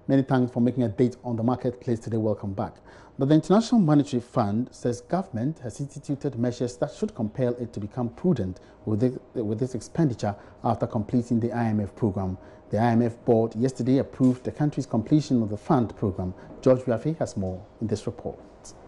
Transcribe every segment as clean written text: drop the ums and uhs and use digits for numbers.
Many thanks for making a date on the marketplace today. Welcome back. Now, the International Monetary Fund says government has instituted measures that should compel it to become prudent with its expenditure after completing the IMF program. The IMF board yesterday approved the country's completion of the fund program. George Wiafe has more in this report.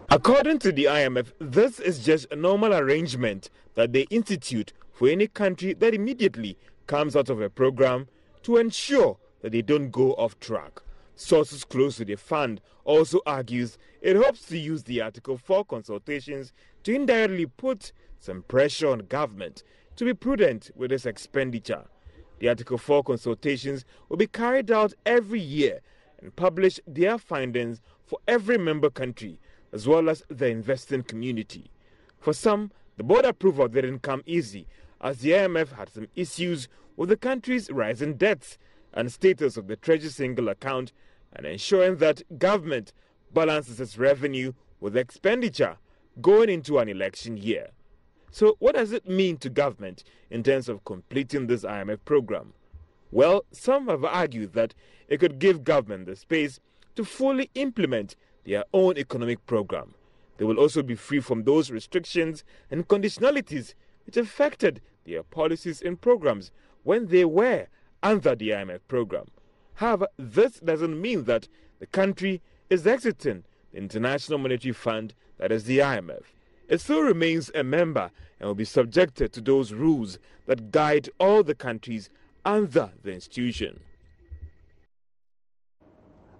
According to the IMF, this is just a normal arrangement that they institute for any country that immediately comes out of a program to ensure that they don't go off track. Sources close to the fund also argues it hopes to use the Article 4 consultations to indirectly put some pressure on government to be prudent with its expenditure. The Article 4 consultations will be carried out every year and publish their findings for every member country as well as the investing community. For some, the board approval didn't come easy, as the IMF had some issues with the country's rising debts and status of the Treasury single account, and ensuring that government balances its revenue with expenditure going into an election year. So what does it mean to government in terms of completing this IMF program? Well, some have argued that it could give government the space to fully implement their own economic program. They will also be free from those restrictions and conditionalities which affected their policies and programs when they were under the IMF program. However, this doesn't mean that the country is exiting the International Monetary Fund, that is the IMF. It still remains a member and will be subjected to those rules that guide all the countries under the institution.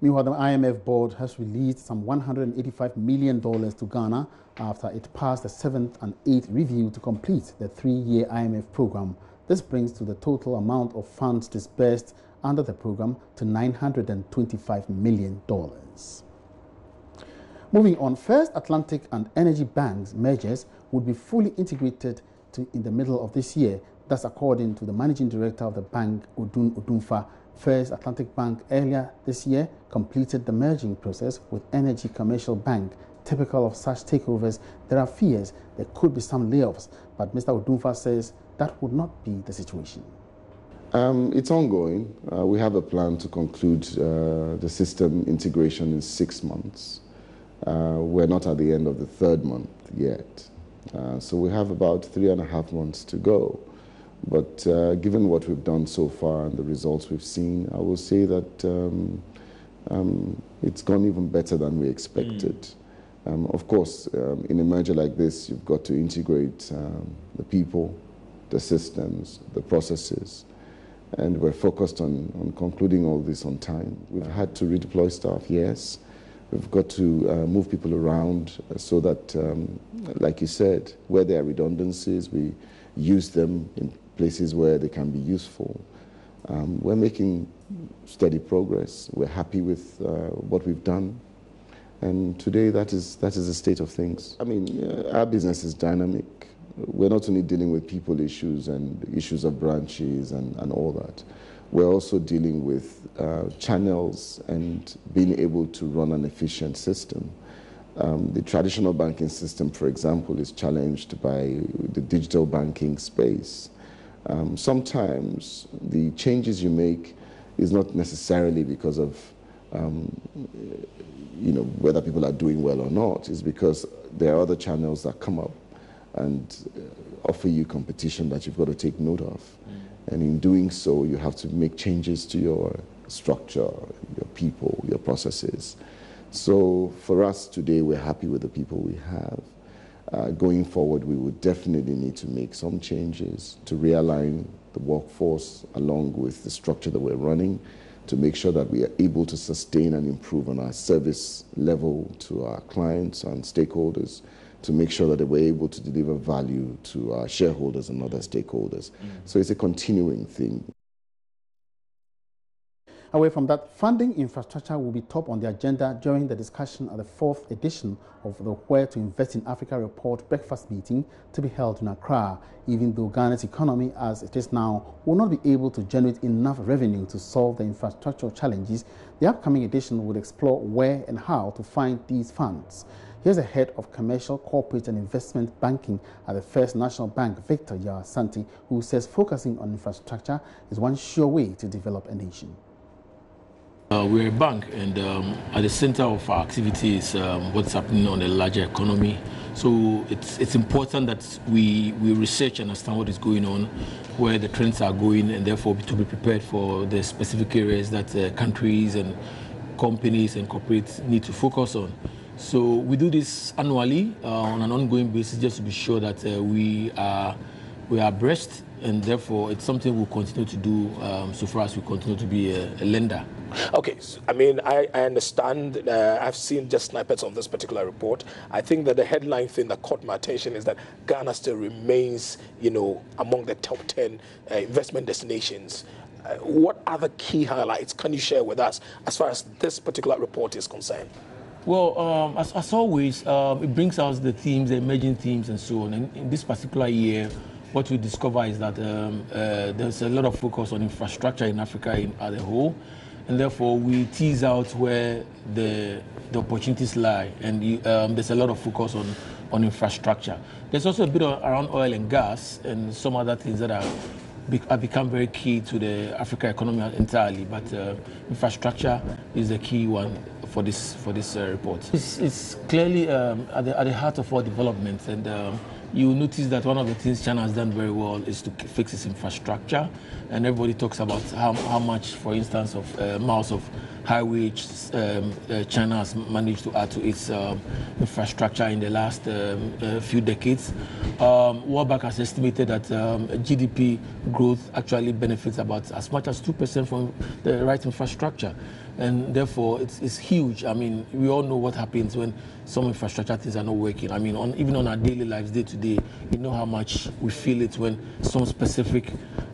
Meanwhile, the IMF board has released some $185 million to Ghana after it passed the 7th and 8th review to complete the 3-year IMF program. This brings to the total amount of funds disbursed under the program to $925 million. Moving on, First Atlantic and Energy Bank's mergers would be fully integrated in the middle of this year. That's according to the managing director of the bank, Odun Odunfa. First Atlantic Bank earlier this year completed the merging process with Energy Commercial Bank. Typical of such takeovers, there are fears there could be some layoffs, but Mr. Odunfa says that would not be the situation. It's ongoing. We have a plan to conclude the system integration in 6 months. We're not at the end of the 3rd month yet. So we have about 3.5 months to go. But given what we've done so far and the results we've seen, I will say that it's gone even better than we expected. Of course, in a merger like this, you've got to integrate the people, the systems, the processes. And we're focused on concluding all this on time. We've had to redeploy staff, yes. We've got to move people around so that, like you said, where there are redundancies, we use them in places where they can be useful. We're making steady progress. We're happy with what we've done. And today, that is the state of things. I mean, our business is dynamic. We're not only dealing with people issues and issues of branches and all that. We're also dealing with channels and being able to run an efficient system. The traditional banking system, for example, is challenged by the digital banking space. Sometimes the changes you make is not necessarily because of whether people are doing well or not. It's because there are other channels that come up and offer you competition that you've got to take note of. And in doing so, you have to make changes to your structure, your people, your processes. So for us today, we're happy with the people we have. Going forward, we would definitely need to make some changes to realign the workforce along with the structure that we're running to make sure that we are able to sustain and improve on our service level to our clients and stakeholders, to make sure that we're able to deliver value to our shareholders and other stakeholders. So it's a continuing thing. Away from that, funding infrastructure will be top on the agenda during the discussion at the 4th edition of the Where to Invest in Africa report breakfast meeting to be held in Accra. Even though Ghana's economy as it is now will not be able to generate enough revenue to solve the infrastructural challenges, the upcoming edition will explore where and how to find these funds. Here's the head of Commercial, Corporate and Investment Banking at the First National Bank, Victor Yasanti, who says focusing on infrastructure is one sure way to develop a nation. We're a bank, and at the center of our activity is what's happening on the larger economy. So it's important that we research and understand what is going on, where the trends are going, and therefore to be prepared for the specific areas that countries and companies and corporates need to focus on. So we do this annually on an ongoing basis, just to be sure that we are abreast, and therefore it's something we'll continue to do so far as we continue to be a lender. Okay, so, I mean, I understand. I've seen just snippets of this particular report. I think that the headline thing that caught my attention is that Ghana still remains, among the top 10 investment destinations. What are the key highlights can you share with us as far as this particular report is concerned? Well, as always, it brings out the themes, the emerging themes, and so on. And in this particular year, what we discover is that there's a lot of focus on infrastructure in Africa as a whole. And therefore, we tease out where the opportunities lie, and there's a lot of focus on infrastructure. There's also a bit around oil and gas and some other things that have become very key to the Africa economy entirely. But infrastructure is the key one for this report. It's clearly at the heart of all developments, and you notice that one of the things China has done very well is to fix its infrastructure, and everybody talks about how much, for instance, of miles of highway China has managed to add to its infrastructure in the last few decades. World Bank has estimated that GDP growth actually benefits about as much as 2% from the right infrastructure. And therefore, it's huge. I mean, we all know what happens when some infrastructure things are not working. I mean, even on our daily lives, day to day, you know how much we feel it when some specific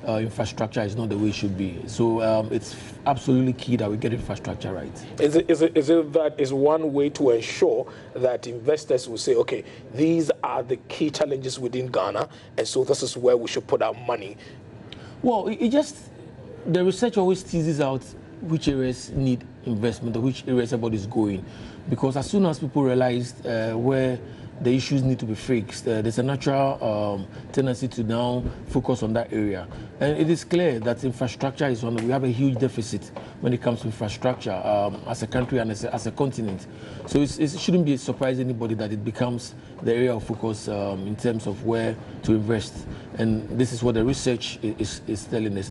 infrastructure is not the way it should be. So it's absolutely key that we get infrastructure right. Is it that is one way to ensure that investors will say, okay, these are the key challenges within Ghana, and so this is where we should put our money? Well, the research always teases out which areas need investment or which areas everybody is going, because as soon as people realize where the issues need to be fixed, there's a natural tendency to now focus on that area. And it is clear that infrastructure is we have a huge deficit when it comes to infrastructure as a country and as a continent. So it shouldn't be surprising anybody that it becomes the area of focus in terms of where to invest. And this is what the research is telling us.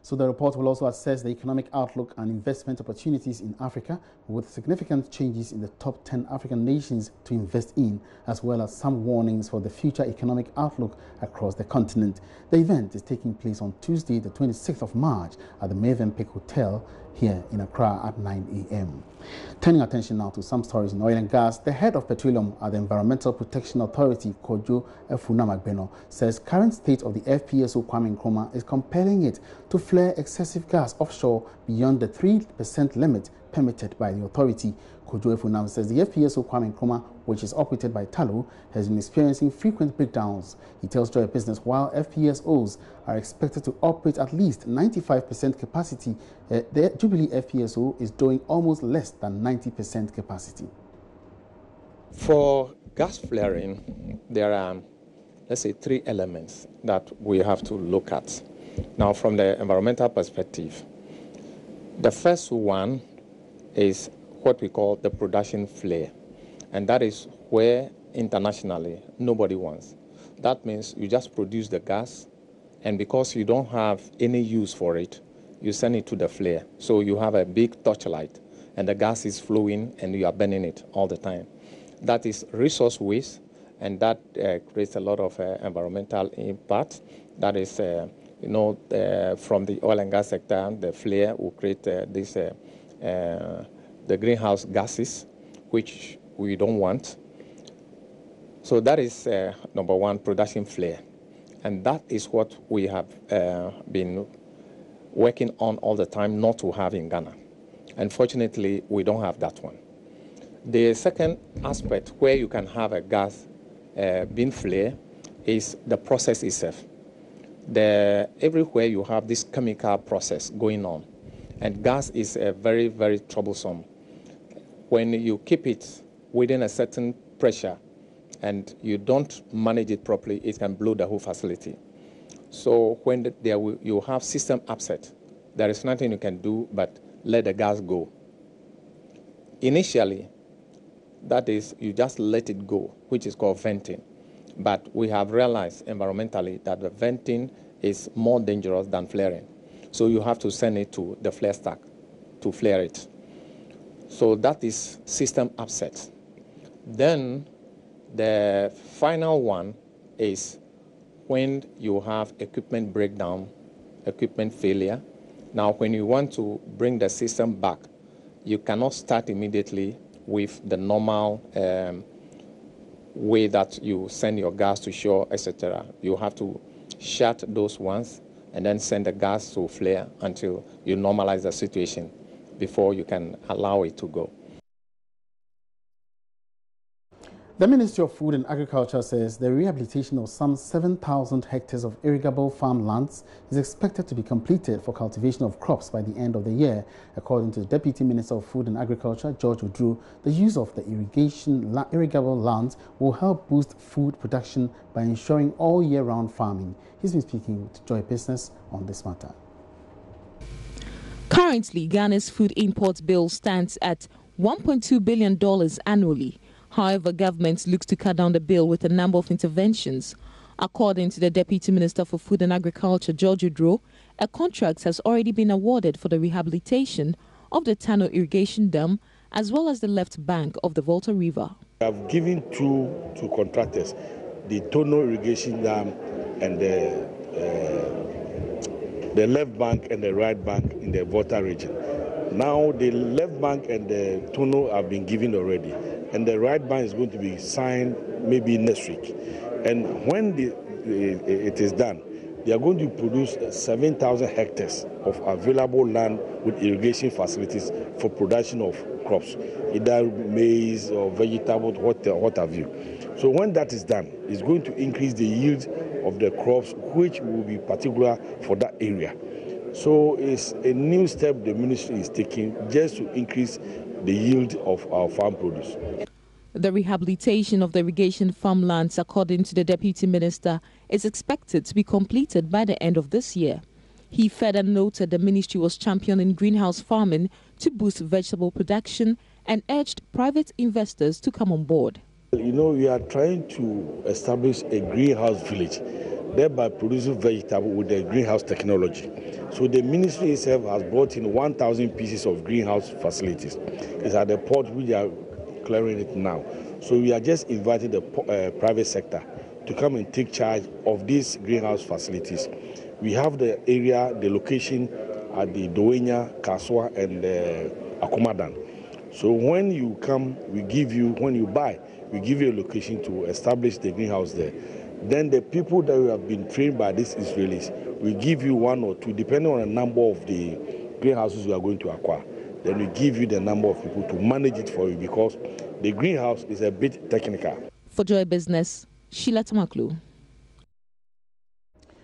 So the report will also assess the economic outlook and investment opportunities in Africa, with significant changes in the top 10 African nations to invest in, as well as some warnings for the future economic outlook across the continent. The event is taking place on Tuesday, the 26th of March at the Movenpick Hotel here in Accra at 9 a.m. Turning attention now to some stories in oil and gas, the head of petroleum at the Environmental Protection Authority, Kojo Efunamagbeno, says current state of the FPSO Kwame Nkrumah is compelling it to flare excessive gas offshore beyond the 3% limit permitted by the authority. Kojo Efunam says the FPSO Kwame Nkrumah, which is operated by Tullow, has been experiencing frequent breakdowns. He tells Joy Business while FPSOs are expected to operate at least 95% capacity, the Jubilee FPSO is doing almost less than 90% capacity. For gas flaring, there are, let's say, 3 elements that we have to look at. Now, from the environmental perspective, the first one is what we call the production flare, and that is where internationally nobody wants. That means you just produce the gas, and because you don't have any use for it, you send it to the flare. So you have a big torchlight, and the gas is flowing, and you are burning it all the time. That is resource waste, and that creates a lot of environmental impact. That is, from the oil and gas sector, the flare will create the greenhouse gases, which we don't want. So that is number one, production flare. And that is what we have been working on all the time not to have in Ghana. Unfortunately, we don't have that one. The second aspect where you can have a gas being flare is the process itself. Everywhere you have this chemical process going on, and gas is very, very troublesome. When you keep it within a certain pressure and you don't manage it properly, it can blow the whole facility. So when you have system upset, there is nothing you can do but let the gas go. Initially, that is, you just let it go, which is called venting. But we have realized environmentally that the venting is more dangerous than flaring. So you have to send it to the flare stack to flare it. So that is system upset. Then the final one is when you have equipment breakdown, equipment failure. Now, when you want to bring the system back, you cannot start immediately with the normal way that you send your gas to shore, etc. You have to shut those ones and then send the gas to flare until you normalize the situation before you can allow it to go. The Ministry of Food and Agriculture says the rehabilitation of some 7,000 hectares of irrigable farmlands is expected to be completed for cultivation of crops by the end of the year. According to the Deputy Minister of Food and Agriculture, George Udru, the use of the irrigable lands will help boost food production by ensuring all year-round farming. He's been speaking with Joy Business on this matter. Currently, Ghana's food import bill stands at $1.2 billion annually. However, government looks to cut down the bill with a number of interventions. According to the Deputy Minister for Food and Agriculture, George Udru, a contract has already been awarded for the rehabilitation of the Tano irrigation dam as well as the left bank of the Volta River. We have given two contractors, the Tano irrigation dam and the left bank and the right bank in the Volta region. Now the left bank and the Tano have been given already, and the right bank is going to be signed maybe next week. And when it is done, they are going to produce 7,000 hectares of available land with irrigation facilities for production of crops, either maize or vegetables, what have you. So when that is done, it's going to increase the yield of the crops, which will be particular for that area. So it's a new step the ministry is taking just to increase the yield of our farm produce. The rehabilitation of the irrigation farmlands, according to the Deputy Minister, is expected to be completed by the end of this year. He further noted the ministry was championing greenhouse farming to boost vegetable production and urged private investors to come on board. You know, we are trying to establish a greenhouse village, thereby producing vegetable with the greenhouse technology. So the ministry itself has brought in 1,000 pieces of greenhouse facilities. It's at the port we are clearing it now. So we are just inviting the private sector to come and take charge of these greenhouse facilities. We have the area, the location at the Doenya, Kaswa, and Akomadan. So when you come, we give you, when you buy, we give you a location to establish the greenhouse there. Then the people that have been trained by these Israelis, we give you one or two, depending on the number of the greenhouses you are going to acquire. Then we give you the number of people to manage it for you, because the greenhouse is a bit technical. For Joy Business, Sheila Tamaklu.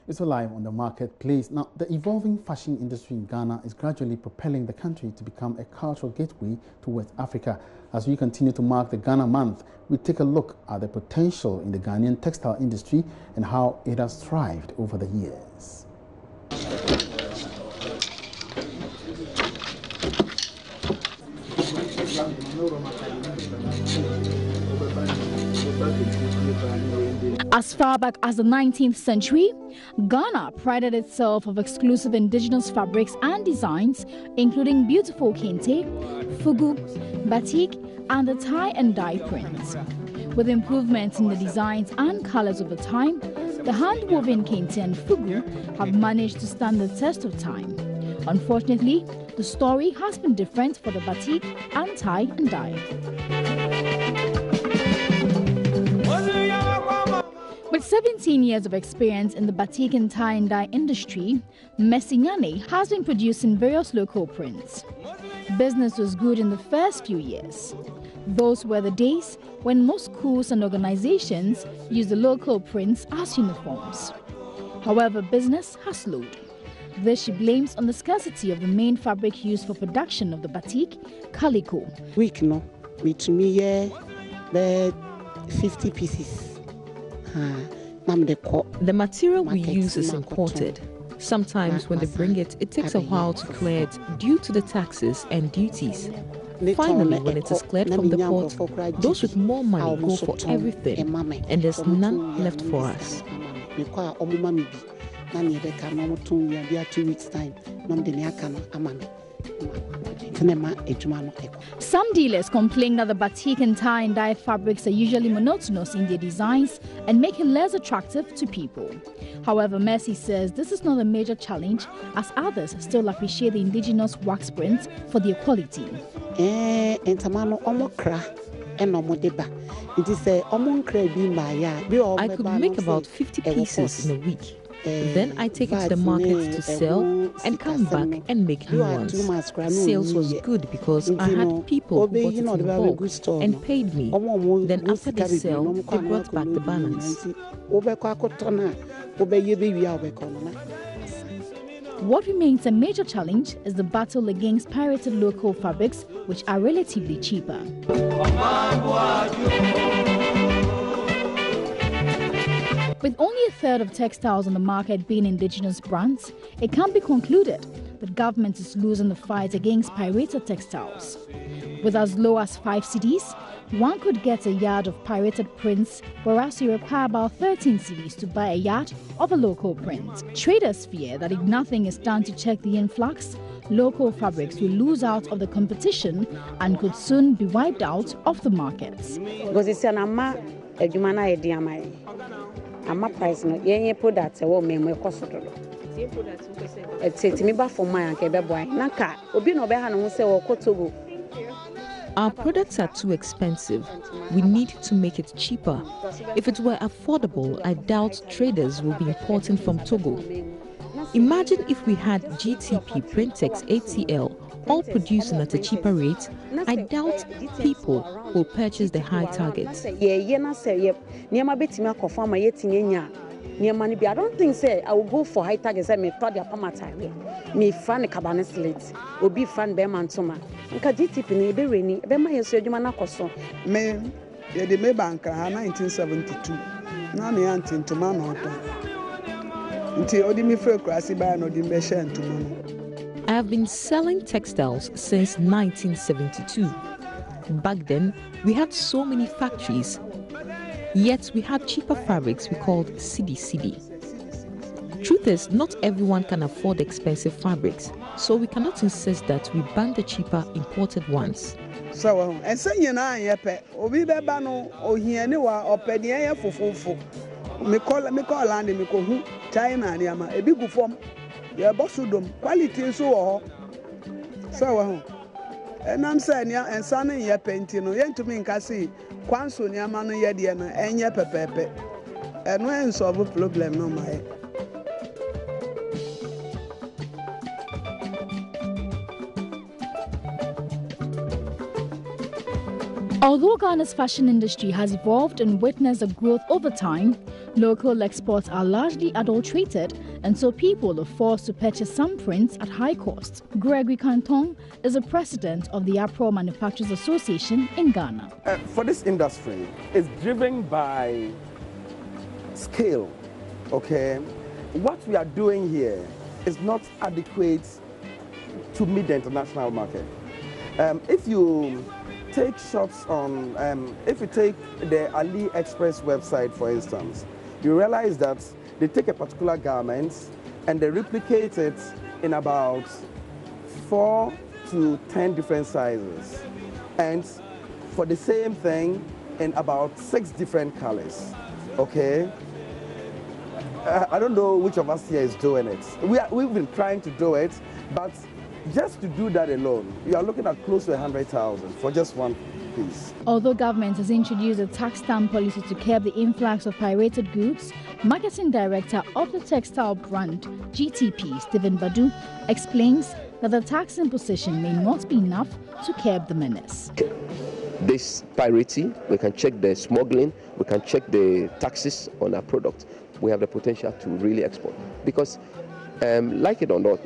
It's live on the marketplace. Now, the evolving fashion industry in Ghana is gradually propelling the country to become a cultural gateway to West Africa. As we continue to mark the Ghana month, we take a look at the potential in the Ghanaian textile industry and how it has thrived over the years. As far back as the 19th century, Ghana prided itself of exclusive indigenous fabrics and designs, including beautiful kente, fugu, batik, and the tie and dye prints. With improvements in the designs and colors over time, the hand-woven kente and fugu have managed to stand the test of time. Unfortunately, the story has been different for the batik and tie and dye. With 17 years of experience in the batik and tie and dye industry, Messignane has been producing various local prints. Business was good in the first few years. Those were the days when most schools and organizations used the local prints as uniforms. However, business has slowed. This she blames on the scarcity of the main fabric used for production of the batik, calico. Week no, with me 50 pieces. The material we use is imported. Sometimes when they bring it, it takes a while to clear it due to the taxes and duties. Finally, when it is cleared from the port, those with more money go for everything, and there's none left for us. Some dealers complain that the batik and tie and dye fabrics are usually monotonous in their designs and make it less attractive to people. However, Mercy says this is not a major challenge, as others still appreciate the indigenous wax prints for their quality. I could make about 50 pieces in a week. Then I take it to the market to sell and come back and make new ones. Sales was good because I had people who bought it in bulk and paid me. Then after they sell, they brought back the balance. What remains a major challenge is the battle against pirated local fabrics, which are relatively cheaper. With only a third of textiles on the market being indigenous brands, it can be concluded that government is losing the fight against pirated textiles. With as low as 5 cedis, one could get a yard of pirated prints, whereas you require about 13 cedis to buy a yard of a local print. Traders fear that if nothing is done to check the influx, local fabrics will lose out of the competition and could soon be wiped out of the markets. Because it's an ama price no yenye product e wo memo ekosodo me ba for my anke be boy naka obi no be ha no se wo kotogo. Our products are too expensive. We need to make it cheaper. If it were affordable, I doubt traders will be importing from Togo. Imagine if we had GTP, Printex, ATL, all producing at a cheaper rate. I doubt people will purchase the high targets. I don't think say I will go for high targets. I may thought the apamata. Me fan cabana slate. Obi fan beman soma. Nka GTP ni be reni. Be ma yeso adwuma na koso. Me the me banka 1972. Na me anti ntoma na oto. Nti odi mi free krasi ba na odi me share ntoma no. I have been selling textiles since 1972. Back then, we had so many factories, yet we had cheaper fabrics we called CD. Truth is, not everyone can afford expensive fabrics, so we cannot insist that we ban the cheaper imported ones. So, and say you na yepe, obi beba no ohiani wa opedi ye fufufu. Me call land me ko hu China ni ama ebi gu form. Your bossudum quality so so and I'm saying ya and son ya painting no yen to me nkasi kwanso ni ama no ye de na enye pepepe and when solve problem no my. Although Ghana's fashion industry has evolved and witnessed a growth over time, local exports are largely adulterated, and so people are forced to purchase some prints at high cost. Gregory Canton is the president of the Apparel Manufacturers Association in Ghana. For this industry, it's driven by scale, okay? What we are doing here is not adequate to meet the international market. If you take shots on, if you take the AliExpress website, for instance, you realize that they take a particular garment and they replicate it in about 4 to 10 different sizes. And for the same thing in about 6 different colors, okay? I don't know which of us here is doing it. We've been trying to do it, but just to do that alone, you are looking at close to 100,000 for just one piece. Although government has introduced a tax stamp policy to curb the influx of pirated goods, marketing director of the textile brand GTP, Stephen Badu, explains that the tax imposition may not be enough to curb the menace. This piracy, we can check the smuggling, we can check the taxes on our product. We have the potential to really export. Because, like it or not,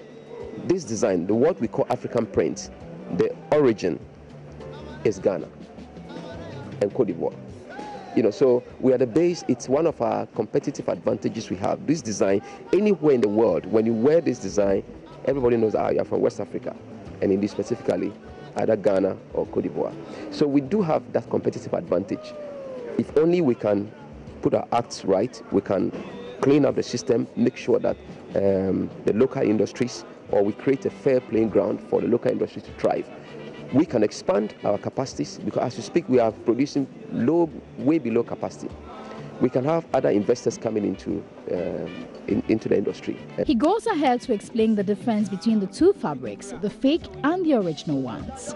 this design, what we call African print, the origin is Ghana and Cote d'Ivoire. So we are the base. It's one of our competitive advantages we have. This design, anywhere in the world, when you wear this design, everybody knows you're from West Africa, and in this specifically, either Ghana or Cote d'Ivoire. So we do have that competitive advantage. If only we can put our acts right, we can clean up the system, make sure that the local industries, or we create a fair playing ground for the local industry to thrive. We can expand our capacities, because as we speak, we are producing way below capacity. We can have other investors coming into the industry. He goes ahead to explain the difference between the two fabrics, the fake and the original ones.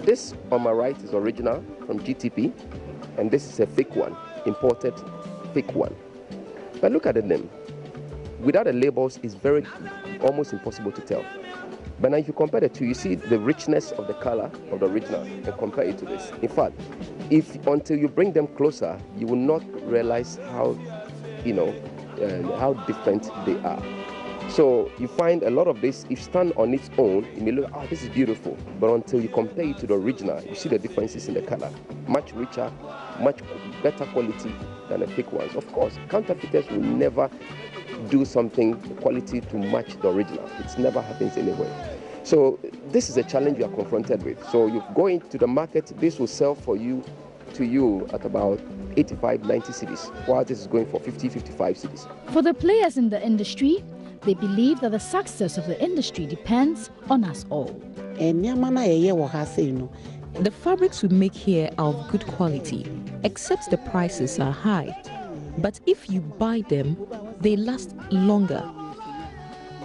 This on my right is original from GTP, and this is a fake one, imported fake one. But look at the name. Without the labels, it's almost impossible to tell. But now if you compare the two, you see the richness of the color of the original and compare it to this. In fact, until you bring them closer, you will not realize how different they are. So you find a lot of this, if stand on its own, you may look, this is beautiful. But until you compare it to the original, you see the differences in the color. Much richer, much better quality than the fake ones. Of course, counterfeiters will never do something quality to match the original. It never happens anywhere. So this is a challenge we are confronted with. So you go into the market, this will sell to you at about 85, 90 cities, while this is going for 50, 55 cities. For the players in the industry, they believe that the success of the industry depends on us all. The fabrics we make here are of good quality, except the prices are high. But if you buy them, they last longer.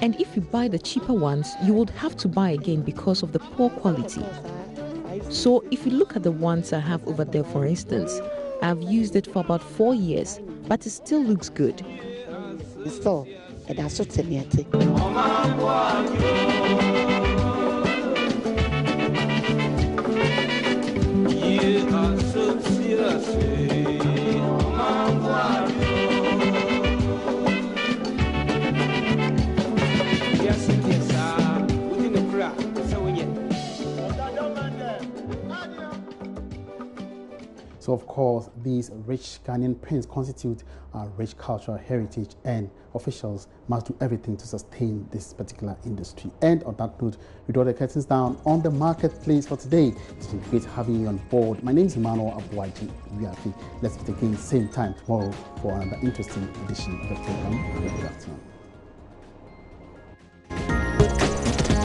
And if you buy the cheaper ones, you would have to buy again because of the poor quality. So if you look at the ones I have over there, for instance, I've used it for about 4 years, but it still looks good. So, of course, these rich Ghanaian prints constitute our rich cultural heritage, and officials must do everything to sustain this particular industry. And on that note, we draw the curtains down on the marketplace for today. It's been great having you on board. My name is Emmanuel Abuaji. Let's meet again same time tomorrow for another interesting edition of the program. Good afternoon.